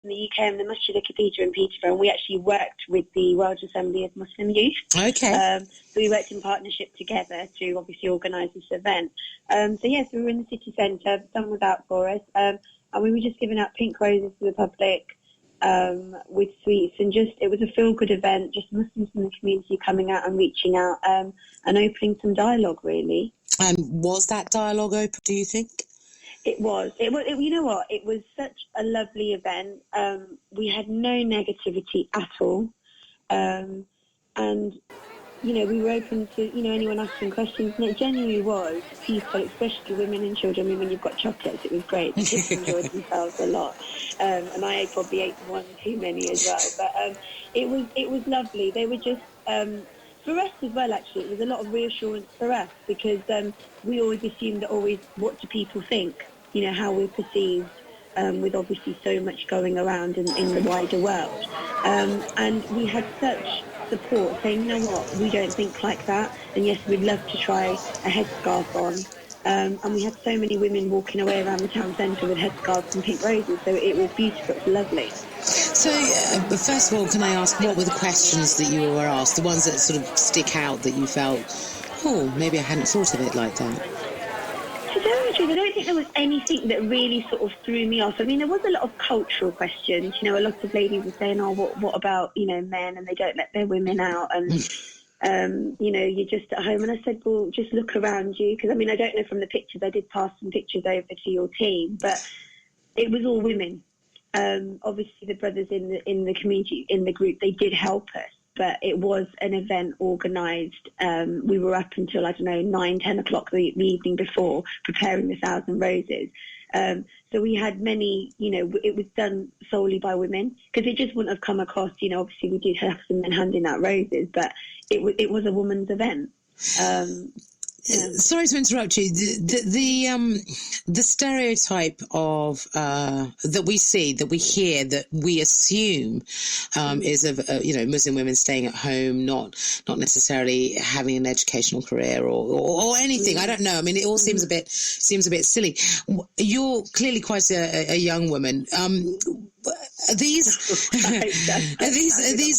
in the UK, in the Masjid Cathedral in Peterborough, and we actually worked with the World Assembly of Muslim Youth. Okay. So we worked in partnership together to obviously organise this event. So yes, we were in the city centre, the sun was out for us, and we were just giving out pink roses to the public with sweets, and just, it was a feel-good event, just Muslims in the community coming out and reaching out and opening some dialogue, really. And was that dialogue open, do you think? It was. You know what? It was such a lovely event. We had no negativity at all. And, you know, we were open to, you know, anyone asking questions. And it genuinely was peaceful, especially women and children. I mean, when you've got chocolates, it was great. The kids enjoyed themselves a lot. And I probably ate one too many as well. But it was lovely. They were just... for us as well, actually, it was a lot of reassurance for us, because we always assumed that what do people think? You know, how we're perceived, with obviously so much going around in the wider world. And we had such support saying, you know what, we don't think like that. And yes, we'd love to try a headscarf on. And we had so many women walking away around the town centre with headscarves and pink roses. So it was beautiful, it was lovely. So, first of all, can I ask, what were the questions that you were asked? The ones that sort of stick out that you felt, oh, maybe I hadn't thought of it like that. To tell you the truth, I don't think there was anything that really sort of threw me off. I mean, there was a lot of cultural questions. You know, a lot of ladies were saying, oh, what about, you know, men, and they don't let their women out, and, you know, you're just at home. And I said, well, just look around you. Because, I mean, I don't know from the pictures. I did pass some pictures over to your team, but it was all women. Obviously, the brothers in the community, in the group, they did help us. But it was an event organised. We were up until, I don't know, 9, 10 o'clock the evening before, preparing the 1,000 roses. So we had many, you know, it was done solely by women, because it just wouldn't have come across, you know, obviously we did have some men handing out roses, but it was a woman's event. Yeah. Sorry to interrupt you. The stereotype of that we see, that we hear, that we assume is of you know, Muslim women staying at home, not necessarily having an educational career or anything. I don't know. I mean, it all seems a bit silly. You're clearly quite a young woman. Are these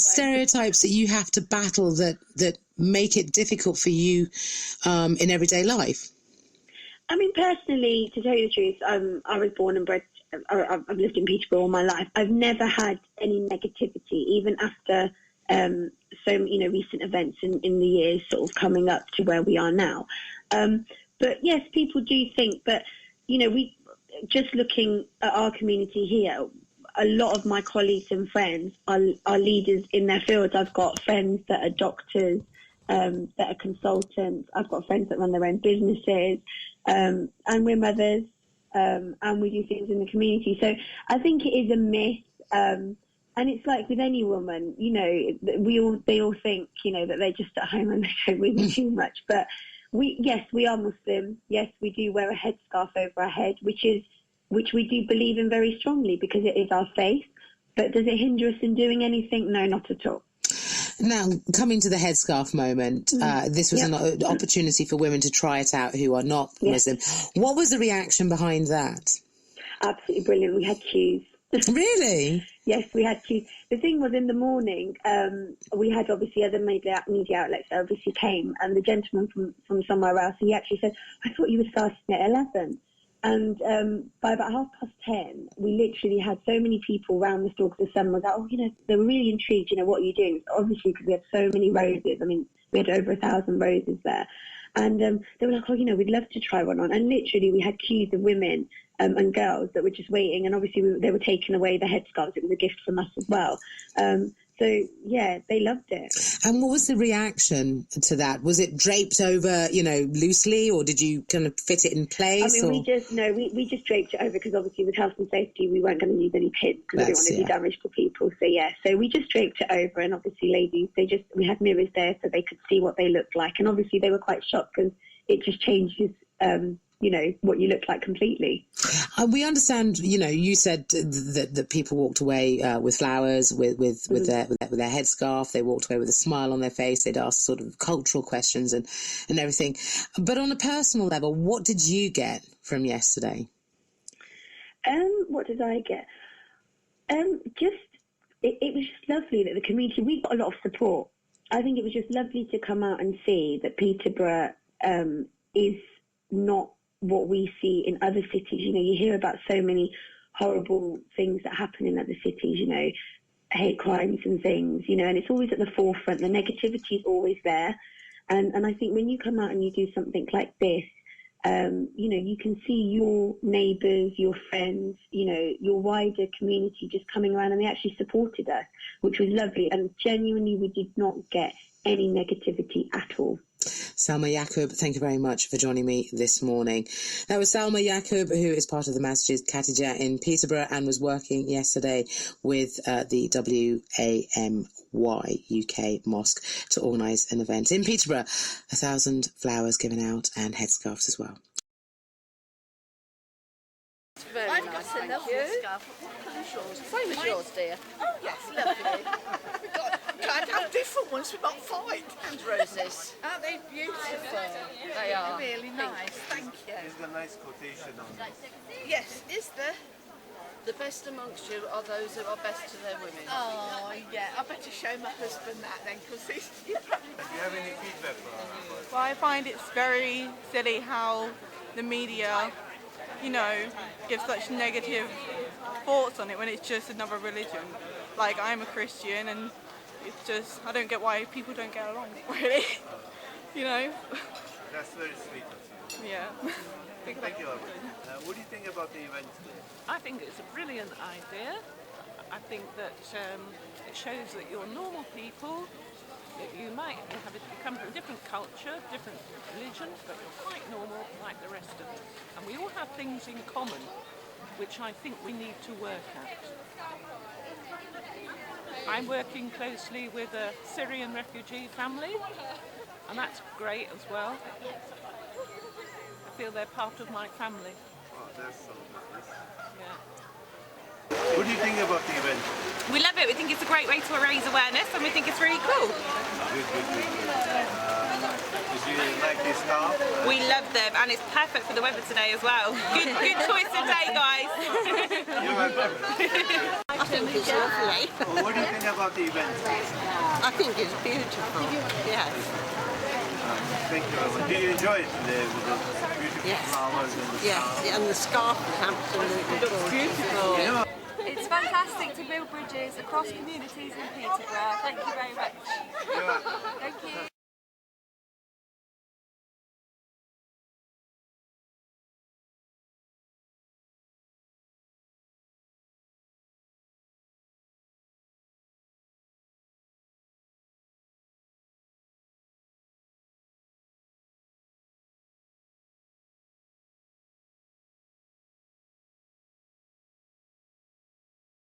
stereotypes that you have to battle that make it difficult for you in everyday life? I mean, personally, to tell you the truth, I was born and bred. I've lived in Peterborough all my life. I've never had any negativity, even after recent events in the years sort of coming up to where we are now. But yes, people do think. But you know, we just looking at our community here. A lot of my colleagues and friends are leaders in their fields. I've got friends that are doctors, that are consultants. I've got friends that run their own businesses, and we're mothers, and we do things in the community. So I think it is a myth, and it's like with any woman, you know, they all think, you know, that they're just at home and they don't really do much. But we are Muslim. Yes, we do wear a headscarf over our head, which we do believe in very strongly, because it is our faith. But does it hinder us in doing anything? No, not at all. Now, coming to the headscarf moment, this was an opportunity for women to try it out who are not Muslim. What was the reaction behind that? Absolutely brilliant. We had queues. Really? Yes, we had queues. The thing was, in the morning, we had obviously other media outlets that obviously came, and the gentleman from somewhere else, he actually said, I thought you were starting at 11. And by about 10:30, we literally had so many people around the store, because the sun was out. Oh, you know, they were really intrigued, you know, what are you doing? Obviously, because we had so many roses. I mean, we had over 1,000 roses there. And they were like, oh, you know, we'd love to try one on. And literally, we had queues of women and girls that were just waiting. And obviously, they were taking away the headscarves. It was a gift from us as well. So, yeah, they loved it. And what was the reaction to that? Was it draped over, you know, loosely, or did you kind of fit it in place? I mean, we just draped it over, because obviously with health and safety, we weren't going to use any pins, because we didn't want to do damage to people. So, yeah, so we just draped it over, and obviously ladies, we had mirrors there so they could see what they looked like. And obviously they were quite shocked, because it just changes, you know, what you look like completely. We understand, you know, you said that people walked away with flowers, with their headscarf. They walked away with a smile on their face. They'd ask sort of cultural questions and everything. But on a personal level, what did you get from yesterday? What did I get? Just it was just lovely that the community, we got a lot of support. I think it was just lovely to come out and see that Peterborough is not what we see in other cities. You know, you hear about so many horrible things that happen in other cities, you know, hate crimes and things, you know, and it's always at the forefront. The negativity is always there. And I think when you come out and you do something like this, you know, you can see your neighbours, your friends, you know, your wider community just coming around, and they actually supported us, which was lovely. And genuinely, we did not get any negativity at all. Salma Yaqub, thank you very much for joining me this morning. That was Salma Yaqub, who is part of the Masjid Khatijah in Peterborough and was working yesterday with the WAMY UK Mosque to organise an event in Peterborough. 1,000 flowers given out and headscarves as well. Very I've nice, got a thank lovely you. scarf. What colour's yours? Same as yours, dear. Oh yes, lovely. Can't have different ones, we might fight. And roses. Aren't they beautiful? They are. Really nice, thank you. There's a nice quotation on it. Yes, is there? The best amongst you are those who are best to their women. Oh yeah, I better show my husband that then, because he's... Do you have any feedback for us? Well, I find it's very silly how the media, you know, give such negative thoughts on it when it's just another religion. Like, I'm a Christian and it's just, I don't get why people don't get along, really. You know? That's very sweet of you. Yeah. Thank you, Albert. What do you think about the event today? I think it's a brilliant idea. I think that it shows that you're normal people, that you might come from a different culture, different religion, but you're quite normal like the rest of us. And we all have things in common, which I think we need to work at. I'm working closely with a Syrian refugee family, and that's great as well. I feel they're part of my family. Oh, that's so nice. Yeah. What do you think about the event? We love it. We think it's a great way to raise awareness, and we think it's really cool. Good. Did you like this scarf? We love them, and it's perfect for the weather today as well. Good choice today, guys. You're welcome. I think it's lovely. Well, what do you think about the event? I think it's beautiful. Yes. Thank you, Albert. Did you enjoy it today with the beautiful Yes. flowers and the Yes, scarf? and the scarf is absolutely gorgeous. Beautiful. You know, It's fantastic to build bridges across communities in Peterborough. Thank you very much. you're welcome. Thank you.